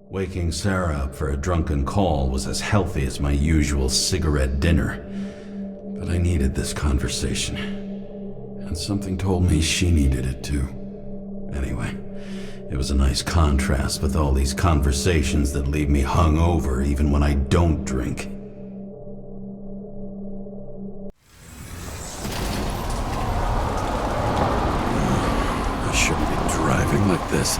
Waking Sarah up for a drunken call was as healthy as my usual cigarette dinner. But I needed this conversation. And something told me she needed it too. Anyway, it was a nice contrast with all these conversations that leave me hungover even when I don't drink. I shouldn't be driving like this.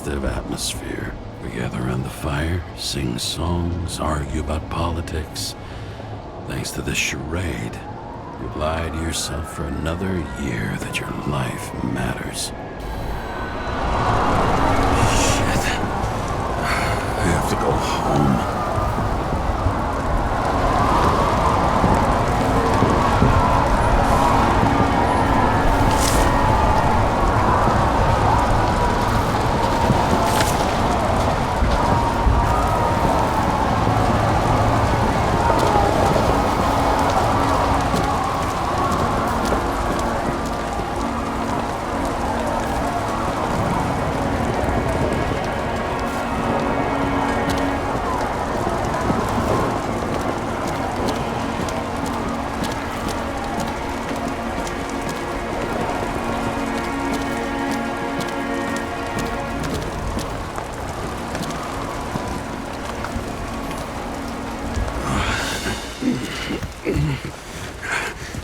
Atmosphere. We gather around the fire, sing songs, argue about politics. Thanks to this charade, you lie to yourself for another year that your life matters. Shit. I have to go home.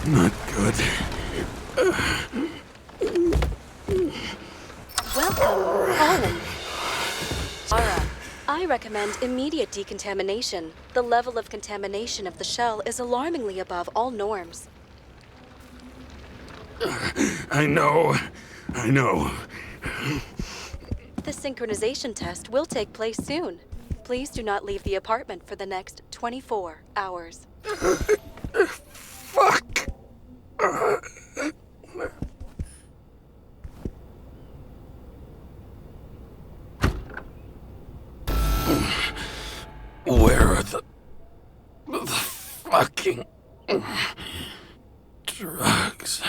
Not good. Welcome home. I recommend immediate decontamination. The level of contamination of the shell is alarmingly above all norms. I know. The synchronization test will take place soon. Please do not leave the apartment for the next 24 hours. Fuck! Where are the fucking drugs?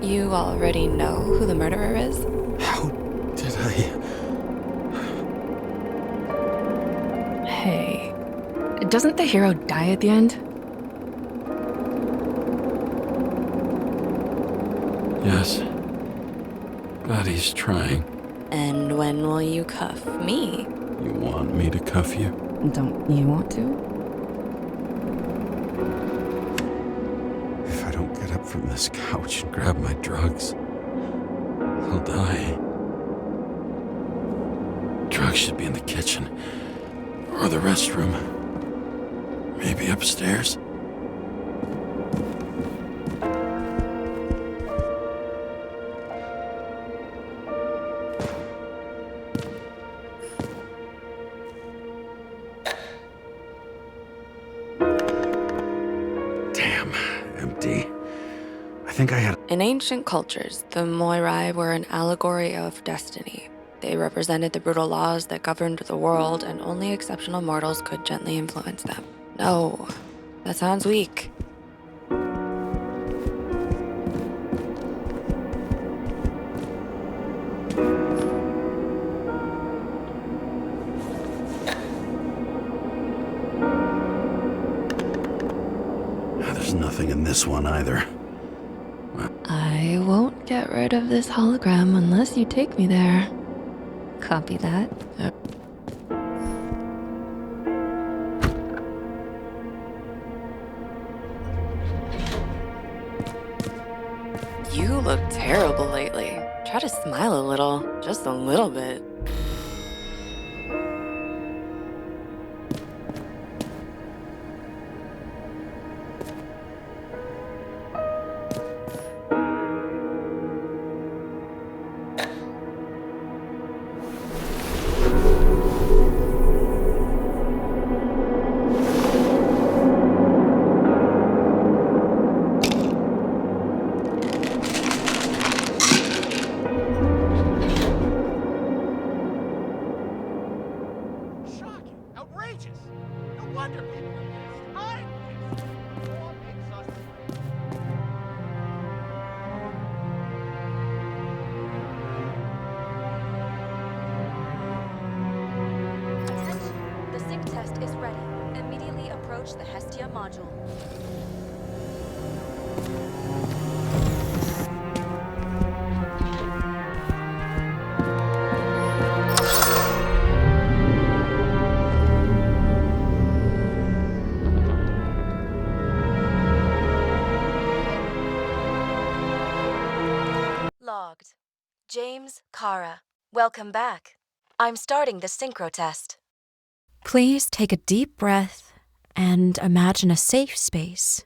You already know who the murderer is? How did I... Hey, doesn't the hero die at the end? Yes. But he's trying. And when will you cuff me? You want me to cuff you? Don't you want to? If I don't get up from this couch and grab my drugs, I'll die. Drugs should be in the kitchen. Or the restroom. Maybe upstairs. Damn, empty. I think I had... In ancient cultures, the Moirai were an allegory of destiny. They represented the brutal laws that governed the world, and only exceptional mortals could gently influence them. No, that sounds weak. There's nothing Nothing in this one either. I won't get rid of this hologram unless you take me there. Copy that. You look terrible lately. Try to smile a little, just a little bit. The Hestia module. Logged. James, Kara. Welcome back. I'm starting the synchro test. Please take a deep breath and imagine a safe space.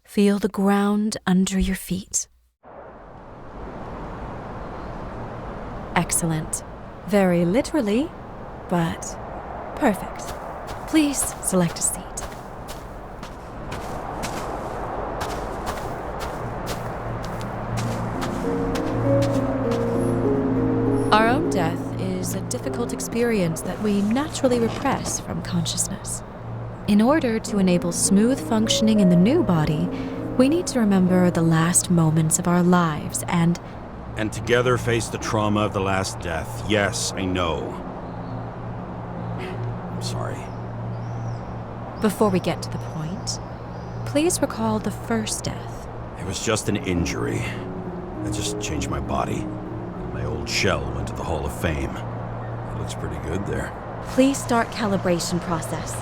Feel the ground under your feet. Excellent. Very literally, but perfect. Please select a seat. Our own death is a difficult experience that we naturally repress from consciousness. In order to enable smooth functioning in the new body, we need to remember the last moments of our lives and together face the trauma of the last death. Yes, I know. I'm sorry. Before we get to the point, please recall the first death. It was just an injury. I just changed my body. My old shell went to the Hall of Fame. It looks pretty good there. Please start calibration process.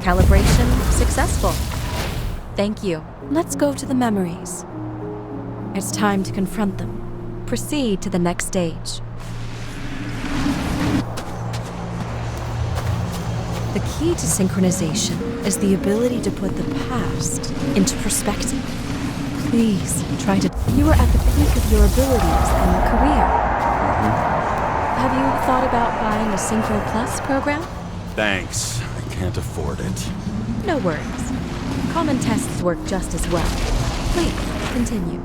Calibration successful. Thank you. Let's go to the memories. It's time to confront them. Proceed to the next stage. The key to synchronization is the ability to put the past into perspective. Please try to... You are at the peak of your abilities and career. Have you thought about buying a Synchro Plus program? Thanks. I can't afford it. No worries. Common tests work just as well. Please, continue.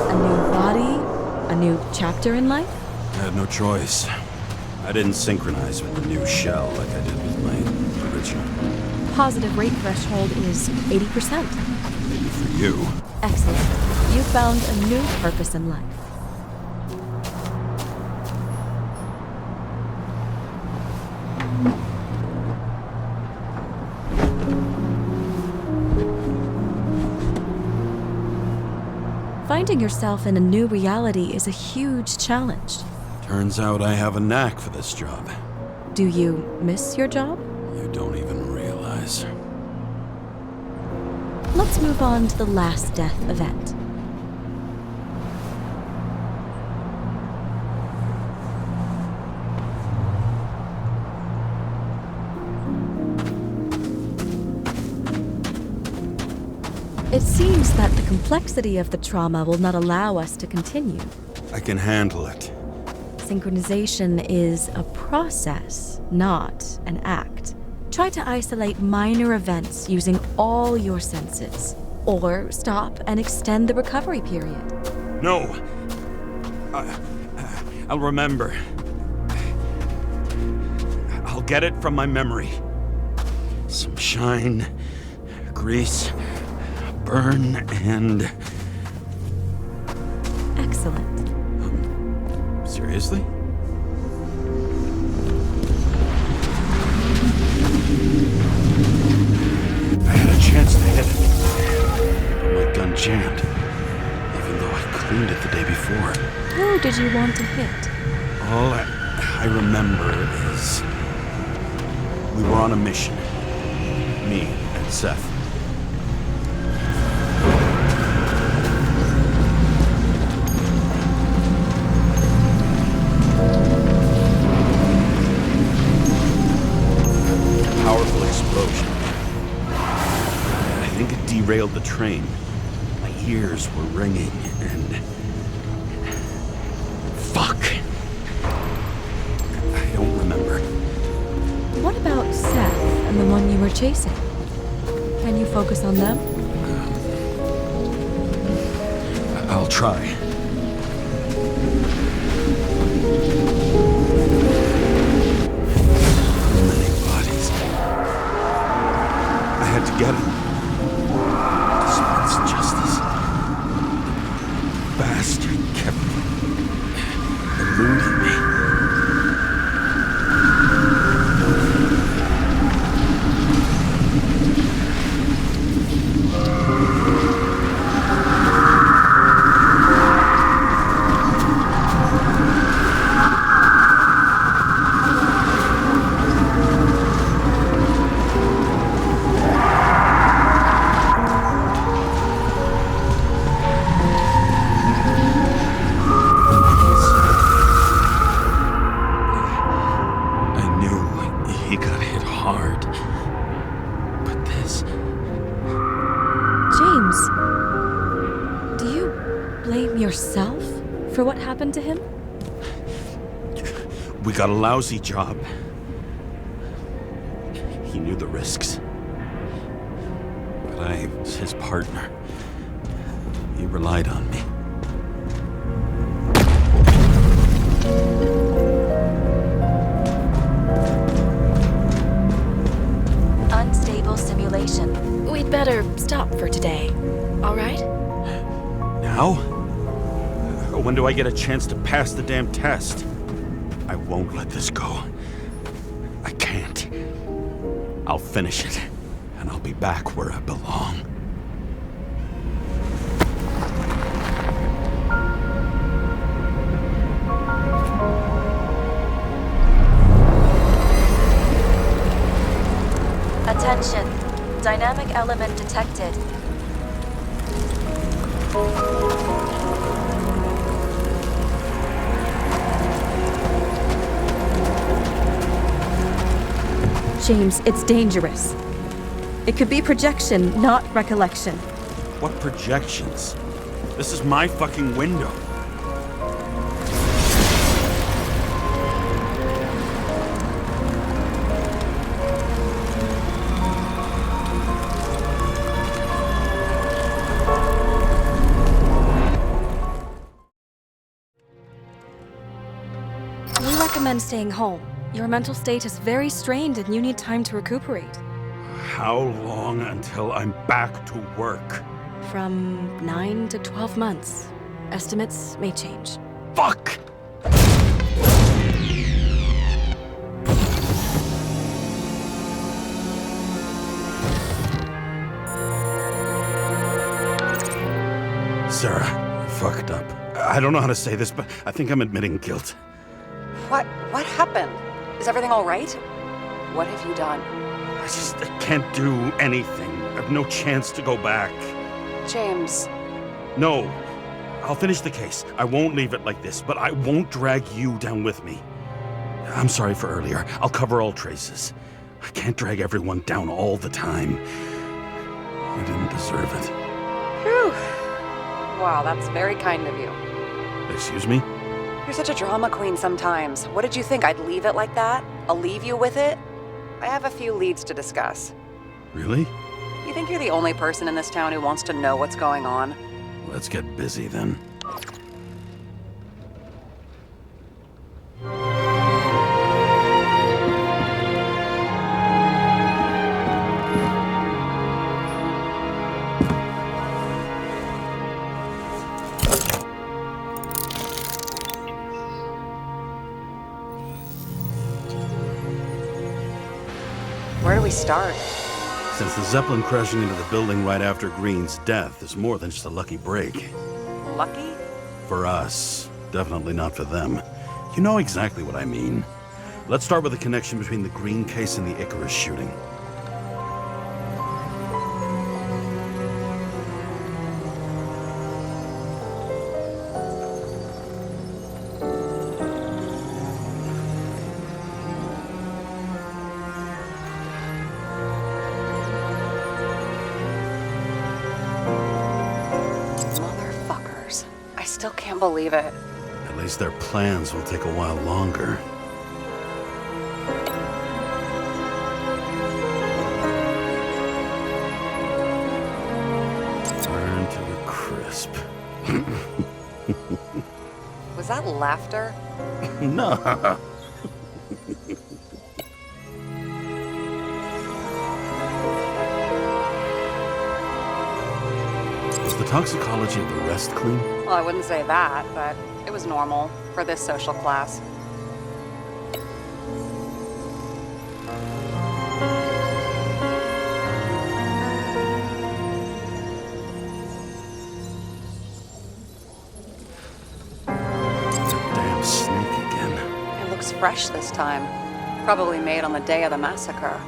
A new body? A new chapter in life? I had no choice. I didn't synchronize with the new shell like I did with my original. Positive rate threshold is 80%. Maybe for you. Excellent. You found a new purpose in life. Finding yourself in a new reality is a huge challenge. Turns out I have a knack for this job. Do you miss your job? You don't even realize. Let's move on to the last death event. It seems that the complexity of the trauma will not allow us to continue. I can handle it. Synchronization is a process, not an act. Try to isolate minor events using all your senses, or stop and extend the recovery period. No! I'll remember. I'll get it from my memory. Some shine, grease, burn, and... Excellent. Seriously? I had a chance to hit it, but my gun jammed, even though I cleaned it the day before. Who did you want to hit? All I remember is we were on a mission. Me and Seth. Powerful explosion. I think it derailed the train. My ears were ringing and... Fuck. I don't remember. What about Seth and the one you were chasing? Can you focus on them? I'll try. To get it. Dispense justice. Bastard kept eluding me. Yourself for what happened to him? We got a lousy job. He knew the risks. But I was his partner. He relied on me. Unstable simulation. We'd better stop for today. All right? Now? When do I get a chance to pass the damn test? I won't let this go. I can't. I'll finish it, and I'll be back where I belong. Attention. Dynamic element detected. James, it's dangerous. It could be projection, not recollection. What projections? This is my fucking window. We recommend staying home. Your mental state is very strained and you need time to recuperate. How long until I'm back to work? From 9 to 12 months. Estimates may change. Fuck! Sarah, fucked up. I don't know how to say this, but I think I'm admitting guilt. What happened? Is everything all right? What have you done? I can't do anything. I have no chance to go back. James. No. I'll finish the case. I won't leave it like this, but I won't drag you down with me. I'm sorry for earlier. I'll cover all traces. I can't drag everyone down all the time. I didn't deserve it. Whew. Wow, that's very kind of you. Excuse me? You're such a drama queen sometimes. What did you think, I'd leave it like that? I'll leave you with it? I have a few leads to discuss. Really? You think you're the only person in this town who wants to know what's going on? Let's get busy then. Where do we start? Since the Zeppelin crashing into the building right after Green's death is more than just a lucky break. Lucky? For us. Definitely not for them. You know exactly what I mean. Let's start with the connection between the Green case and the Icaro shooting. Motherfuckers. I still can't believe it. At least their plans will take a while longer. Burn to a crisp. Was that laughter? No. Was the toxicology of the rest clean? Well, I wouldn't say that, but it was normal for this social class. Damn snake again. It looks fresh this time. Probably made on the day of the massacre.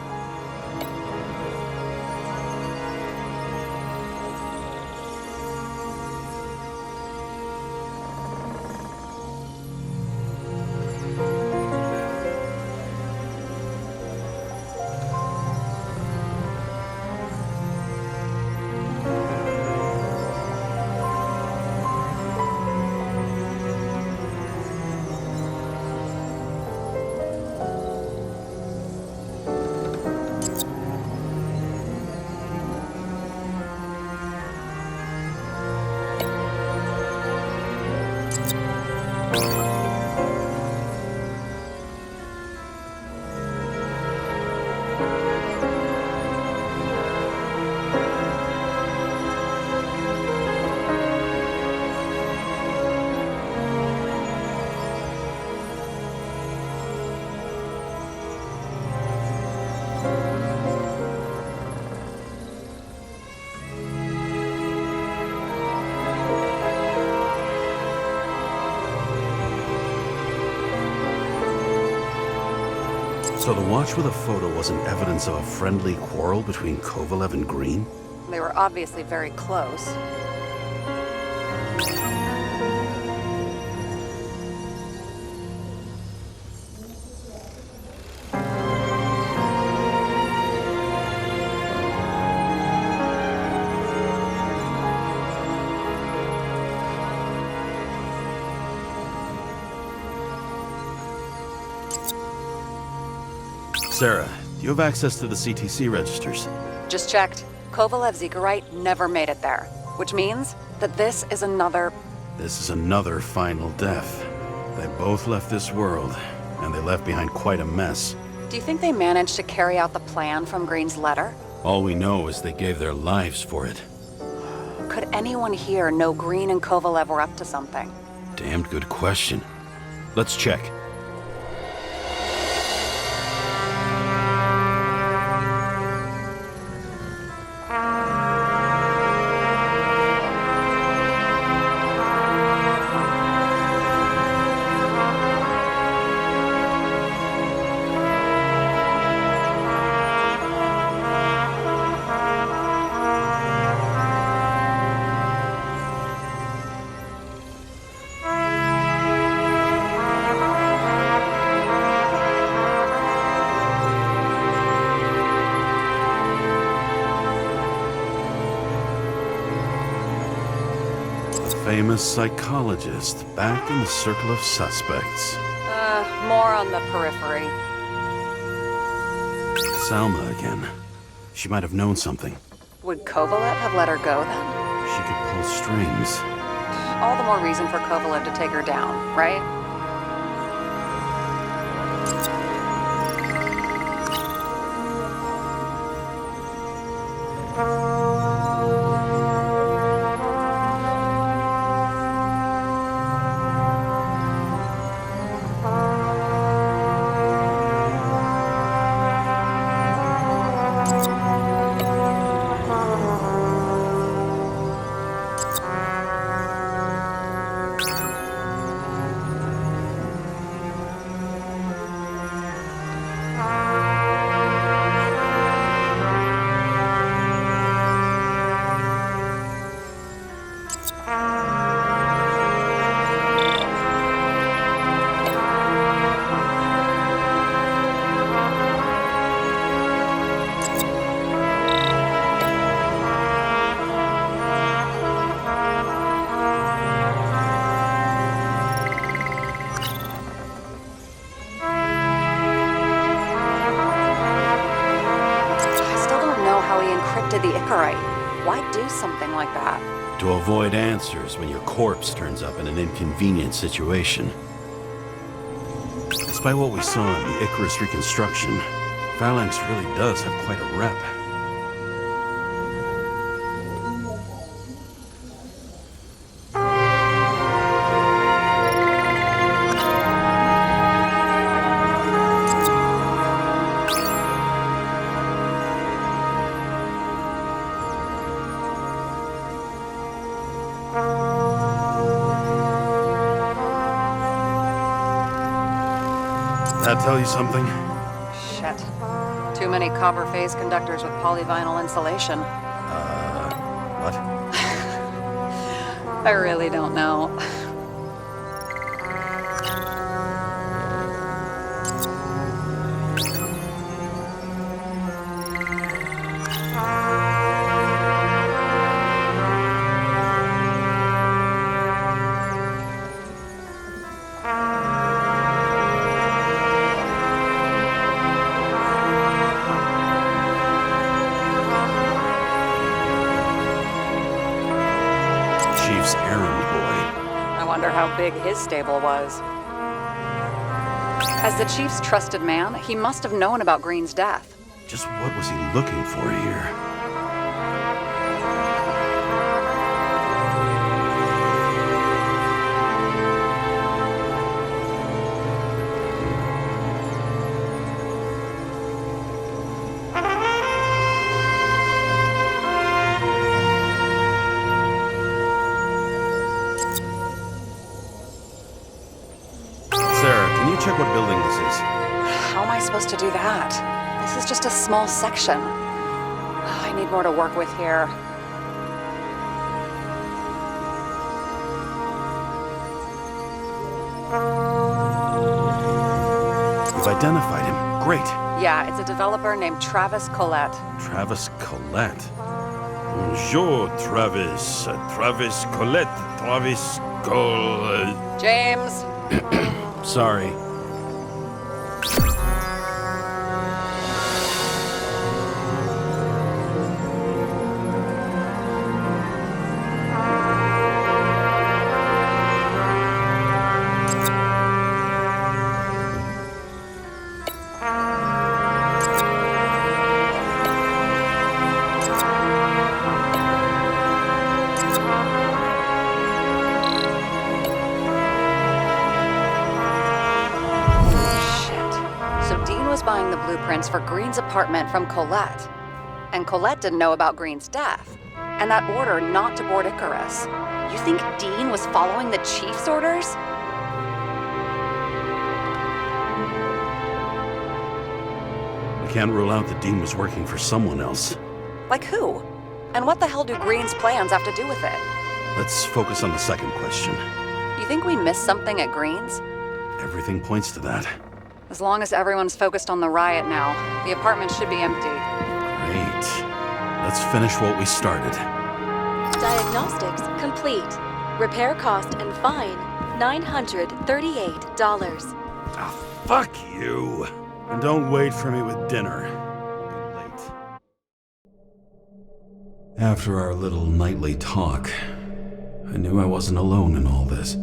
So the watch with a photo wasn't evidence of a friendly quarrel between Kovalev and Green? They were obviously very close. Sarah, do you have access to the CTC registers? Just checked. Kovalev's Icarite never made it there, which means that this is another... This is another final death. They both left this world, and they left behind quite a mess. Do you think they managed to carry out the plan from Green's letter? All we know is they gave their lives for it. Could anyone here know Green and Kovalev were up to something? Damned good question. Let's check. famous psychologist back in the circle of suspects. More on the periphery. Salma again. She might have known something. Would Kovalev have let her go then? She could pull strings. All the more reason for Kovalev to take her down, right? The Icarite. Why do something like that? To avoid answers when your corpse turns up in an inconvenient situation. Despite what we saw in the Icarus reconstruction, Phalanx really does have quite a rep. That tell you something? Shit. Too many copper phase conductors with polyvinyl insulation. What? I really don't know. How big his stable was. As the chief's trusted man, he must have known about Green's death. Just what was he looking for here? Check what building this is. How am I supposed to do that? This is just a small section. I need more to work with here. You've identified him. Great. Yeah, it's a developer named Travis Collette. Travis Collette? Bonjour, Travis. Travis Collette. Travis Collette. James. Sorry. Buying the blueprints for Green's apartment from Collette. And Collette didn't know about Green's death. And that order not to board Icarus. You think Dean was following the chief's orders? We can't rule out that Dean was working for someone else. Like who? And what the hell do Green's plans have to do with it? Let's focus on the second question. You think we missed something at Green's? Everything points to that. As long as everyone's focused on the riot now, the apartment should be empty. Great. Let's finish what we started. Diagnostics complete. Repair cost and fine, $938. Ah, fuck you. And don't wait for me with dinner. I'll be late. After our little nightly talk, I knew I wasn't alone in all this.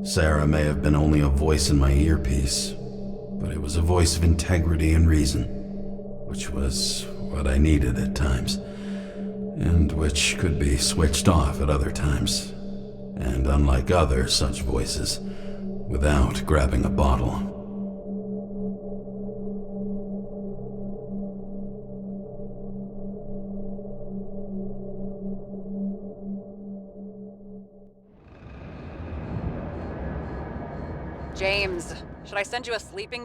Sarah may have been only a voice in my earpiece, but it was a voice of integrity and reason, which was what I needed at times, and which could be switched off at other times, and unlike other such voices, without grabbing a bottle. James, should I send you a sleeping